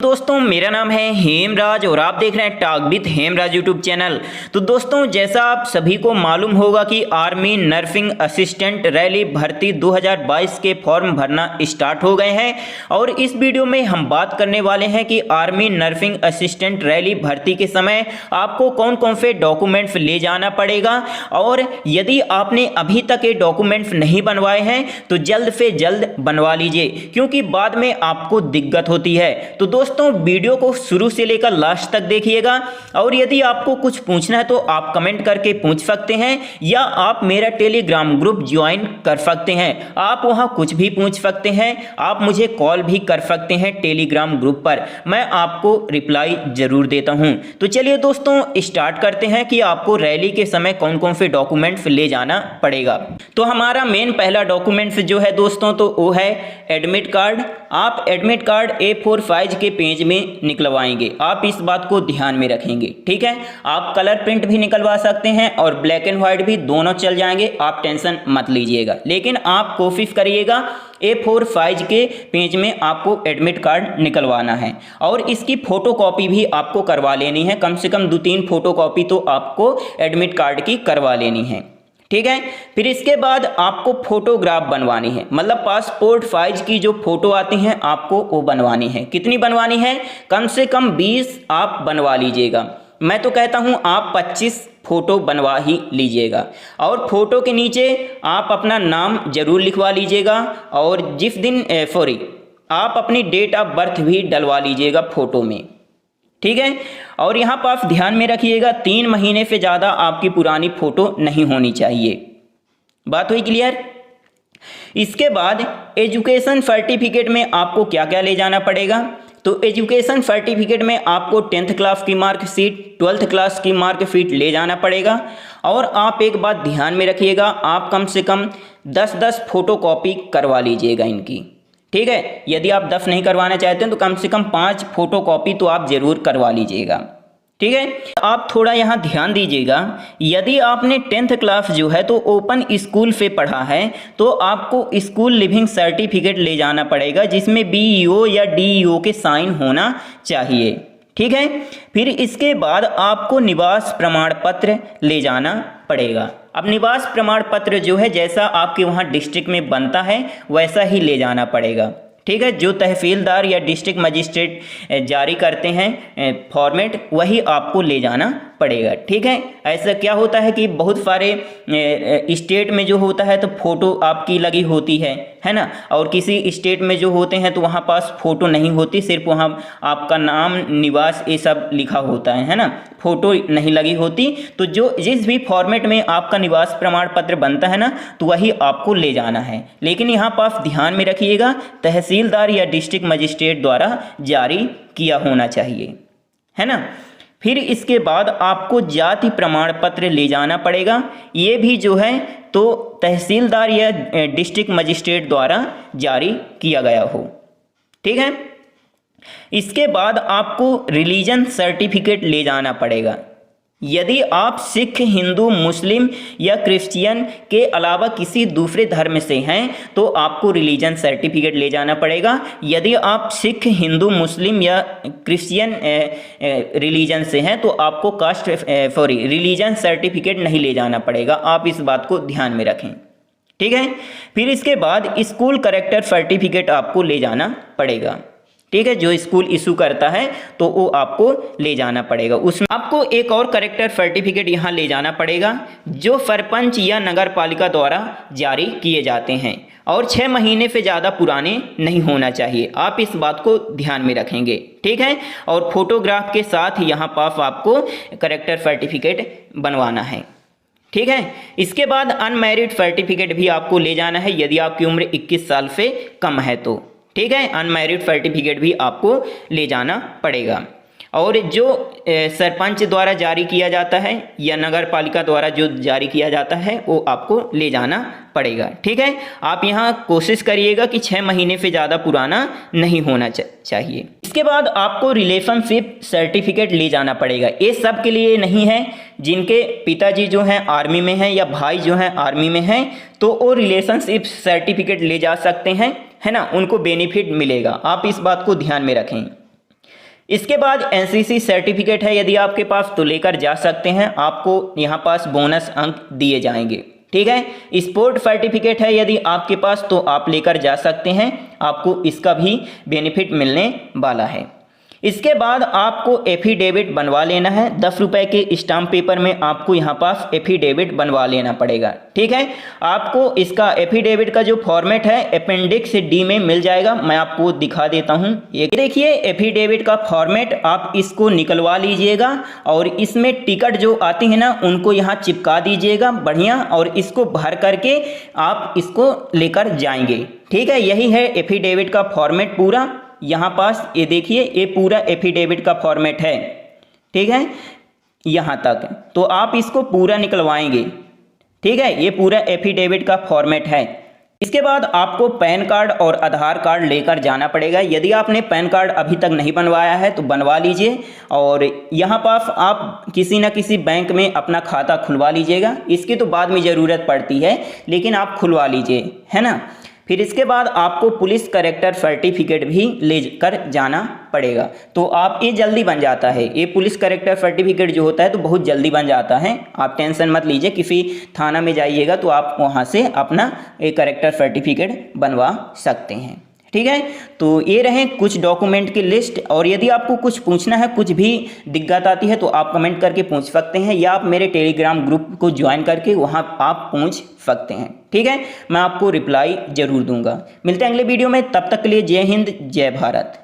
दोस्तों मेरा नाम है हेमराज और आप देख रहे हैं talk with Hemraj YouTube channel. तो दोस्तों जैसा आप सभी को मालूम होगा कि आर्मी नर्सिंग असिस्टेंट रैली भर्ती 2022 के फॉर्म भरना स्टार्ट हो गए हैं और इस वीडियो में हम बात करने वाले हैं कि आर्मी नर्सिंग असिस्टेंट रैली भर्ती के समय आपको कौन कौन से डॉक्यूमेंट्स ले जाना पड़ेगा और यदि आपने अभी तक ये डॉक्यूमेंट्स नहीं बनवाए हैं तो जल्द से जल्द बनवा लीजिए, क्योंकि बाद में आपको दिक्कत होती है। तो दोस्तों वीडियो को शुरू से लेकर लास्ट तक देखिएगा और यदि आपको कुछ पूछना है तो आप कमेंट करके पूछ सकते हैं या आप मेरा टेलीग्राम ग्रुप ज्वाइन कर सकते हैं। आप वहां कुछ भी पूछ सकते हैं, आप मुझे कॉल भी कर सकते हैं टेलीग्राम ग्रुप पर, मैं आपको रिप्लाई जरूर देता हूं। तो चलिए दोस्तों स्टार्ट करते हैं कि आपको रैली के समय कौन कौन से डॉक्यूमेंट्स ले जाना पड़ेगा। तो हमारा मेन पहला डॉक्यूमेंट्स जो है दोस्तों तो वो है एडमिट कार्ड। आप एडमिट कार्ड A4 साइज के पेज में निकलवाएंगे, आप इस बात को ध्यान में रखेंगे, ठीक है। आप कलर प्रिंट भी निकलवा सकते हैं और ब्लैक एंड व्हाइट भी, दोनों चल जाएंगे, आप टेंशन मत लीजिएगा। लेकिन आप कोशिश करिएगा A4 साइज के पेज में आपको एडमिट कार्ड निकलवाना है और इसकी फोटोकॉपी भी आपको करवा लेनी है। कम से कम 2-3 फोटोकॉपी तो आपको एडमिट कार्ड की करवा लेनी है, ठीक है। फिर इसके बाद आपको फोटोग्राफ बनवानी है, मतलब पासपोर्ट साइज की जो फोटो आती हैं आपको वो बनवानी है। कितनी बनवानी है? कम से कम 20 आप बनवा लीजिएगा। मैं तो कहता हूं आप 25 फोटो बनवा ही लीजिएगा और फोटो के नीचे आप अपना नाम जरूर लिखवा लीजिएगा और जिस दिन आप अपनी डेट ऑफ बर्थ भी डलवा लीजिएगा फोटो में, ठीक है। और यहाँ पर आप ध्यान में रखिएगा 3 महीने से ज़्यादा आपकी पुरानी फोटो नहीं होनी चाहिए। बात हुई क्लियर? इसके बाद एजुकेशन सर्टिफिकेट में आपको क्या क्या ले जाना पड़ेगा? तो एजुकेशन सर्टिफिकेट में आपको 10th क्लास की मार्कशीट, 12th क्लास की मार्कशीट ले जाना पड़ेगा। और आप एक बात ध्यान में रखिएगा, आप कम से कम 10-10 फोटोकॉपी करवा लीजिएगा इनकी, ठीक है। यदि आप 10 नहीं करवाना चाहते हैं तो कम से कम 5 फोटोकॉपी तो आप जरूर करवा लीजिएगा, ठीक है। आप थोड़ा यहाँ ध्यान दीजिएगा, यदि आपने 10th क्लास जो है तो ओपन स्कूल से पढ़ा है तो आपको स्कूल लिविंग सर्टिफिकेट ले जाना पड़ेगा, जिसमें BEO या DEO के साइन होना चाहिए, ठीक है। फिर इसके बाद आपको निवास प्रमाण पत्र ले जाना पड़ेगा। अब निवास प्रमाण पत्र जो है जैसा आपके वहाँ डिस्ट्रिक्ट में बनता है वैसा ही ले जाना पड़ेगा, ठीक है। जो तहसीलदार या डिस्ट्रिक्ट मजिस्ट्रेट जारी करते हैं फॉर्मेट वही आपको ले जाना पड़ेगा, ठीक है। ऐसा क्या होता है कि बहुत सारे स्टेट में जो होता है तो फोटो आपकी लगी होती है ना, और किसी स्टेट में जो होते हैं तो वहाँ पास फोटो नहीं होती, सिर्फ वहाँ आपका नाम, निवास ये सब लिखा होता है ना, फोटो नहीं लगी होती। तो जो जिस भी फॉर्मेट में आपका निवास प्रमाण पत्र बनता है ना तो वही आपको ले जाना है। लेकिन यहाँ पास ध्यान में रखिएगा तहसीलदार या डिस्ट्रिक्ट मजिस्ट्रेट द्वारा जारी किया होना चाहिए, है ना। फिर इसके बाद आपको जाति प्रमाण पत्र ले जाना पड़ेगा, ये भी जो है तो तहसीलदार या डिस्ट्रिक्ट मजिस्ट्रेट द्वारा जारी किया गया हो, ठीक है। इसके बाद आपको रिलीजन सर्टिफिकेट ले जाना पड़ेगा। यदि आप सिख, हिंदू, मुस्लिम या क्रिश्चियन के अलावा किसी दूसरे धर्म से हैं तो आपको रिलीजन सर्टिफिकेट ले जाना पड़ेगा। यदि आप सिख, हिंदू, मुस्लिम या क्रिश्चियन रिलीजन से हैं तो आपको रिलीजन सर्टिफिकेट नहीं ले जाना पड़ेगा। आप इस बात को ध्यान में रखें, ठीक है। फिर इसके बाद स्कूल करेक्टर सर्टिफिकेट आपको ले जाना पड़ेगा, ठीक है। जो स्कूल इशू करता है तो वो आपको ले जाना पड़ेगा। उसमें आपको एक और करेक्टर सर्टिफिकेट यहाँ ले जाना पड़ेगा जो सरपंच या नगर पालिका द्वारा जारी किए जाते हैं और 6 महीने से ज़्यादा पुराने नहीं होना चाहिए। आप इस बात को ध्यान में रखेंगे, ठीक है। और फोटोग्राफ के साथ यहाँ पास आपको करेक्टर सर्टिफिकेट बनवाना है, ठीक है। इसके बाद अनमैरिड सर्टिफिकेट भी आपको ले जाना है यदि आपकी उम्र 21 साल से कम है तो, ठीक है। अनमैरिड सर्टिफिकेट भी आपको ले जाना पड़ेगा। और जो सरपंच द्वारा जारी किया जाता है या नगर पालिका द्वारा जो जारी किया जाता है वो आपको ले जाना पड़ेगा, ठीक है। आप यहाँ कोशिश करिएगा कि 6 महीने से ज़्यादा पुराना नहीं होना चाहिए। इसके बाद आपको रिलेशनशिप सर्टिफिकेट ले जाना पड़ेगा। ये सब के लिए नहीं है, जिनके पिताजी जो हैं आर्मी में हैं या भाई जो हैं आर्मी में हैं तो वो रिलेशनशिप सर्टिफिकेट ले जा सकते हैं, है ना, उनको बेनिफिट मिलेगा। आप इस बात को ध्यान में रखें। इसके बाद एनसीसी सर्टिफिकेट है यदि आपके पास तो लेकर जा सकते हैं, आपको यहाँ पास बोनस अंक दिए जाएंगे। ठीक है, स्पोर्ट सर्टिफिकेट है यदि आपके पास तो आप लेकर जा सकते हैं, आपको इसका भी बेनिफिट मिलने वाला है। इसके बाद आपको एफिडेविट बनवा लेना है, 10 रुपये के स्टाम्प पेपर में आपको यहाँ पास एफिडेविट बनवा लेना पड़ेगा। ठीक है, आपको इसका एफिडेविट का जो फॉर्मेट है अपेंडिक्स डी में मिल जाएगा, मैं आपको दिखा देता हूँ। ये देखिए एफिडेविट का फॉर्मेट, आप इसको निकलवा लीजिएगा और इसमें टिकट जो आती है ना उनको यहाँ चिपका दीजिएगा बढ़िया, और इसको भर करके आप इसको लेकर जाएंगे। ठीक है, यही है एफिडेविट का फॉर्मेट पूरा। यहाँ पास ये देखिए ये पूरा एफिडेविट का फॉर्मेट है। ठीक है, यहाँ तक तो आप इसको पूरा निकलवाएंगे। ठीक है, ये पूरा एफिडेविट का फॉर्मेट है। इसके बाद आपको पैन कार्ड और आधार कार्ड लेकर जाना पड़ेगा। यदि आपने पैन कार्ड अभी तक नहीं बनवाया है तो बनवा लीजिए, और यहाँ पास आप किसी न किसी बैंक में अपना खाता खुलवा लीजिएगा। इसकी तो बाद में ज़रूरत पड़ती है, लेकिन आप खुलवा लीजिए, है ना। फिर इसके बाद आपको पुलिस कैरेक्टर सर्टिफिकेट भी लेकर जाना पड़ेगा, तो आप ये जल्दी बन जाता है। ये पुलिस कैरेक्टर सर्टिफिकेट जो होता है तो बहुत जल्दी बन जाता है, आप टेंशन मत लीजिए। किसी थाना में जाइएगा तो आप वहाँ से अपना ये कैरेक्टर सर्टिफिकेट बनवा सकते हैं। ठीक है, तो ये रहे कुछ डॉक्यूमेंट की लिस्ट, और यदि आपको कुछ पूछना है, कुछ भी दिक्कत आती है तो आप कमेंट करके पूछ सकते हैं, या आप मेरे टेलीग्राम ग्रुप को ज्वाइन करके वहाँ आप पूछ सकते हैं। ठीक है, मैं आपको रिप्लाई जरूर दूंगा। मिलते हैं अगले वीडियो में, तब तक के लिए जय हिंद जय भारत।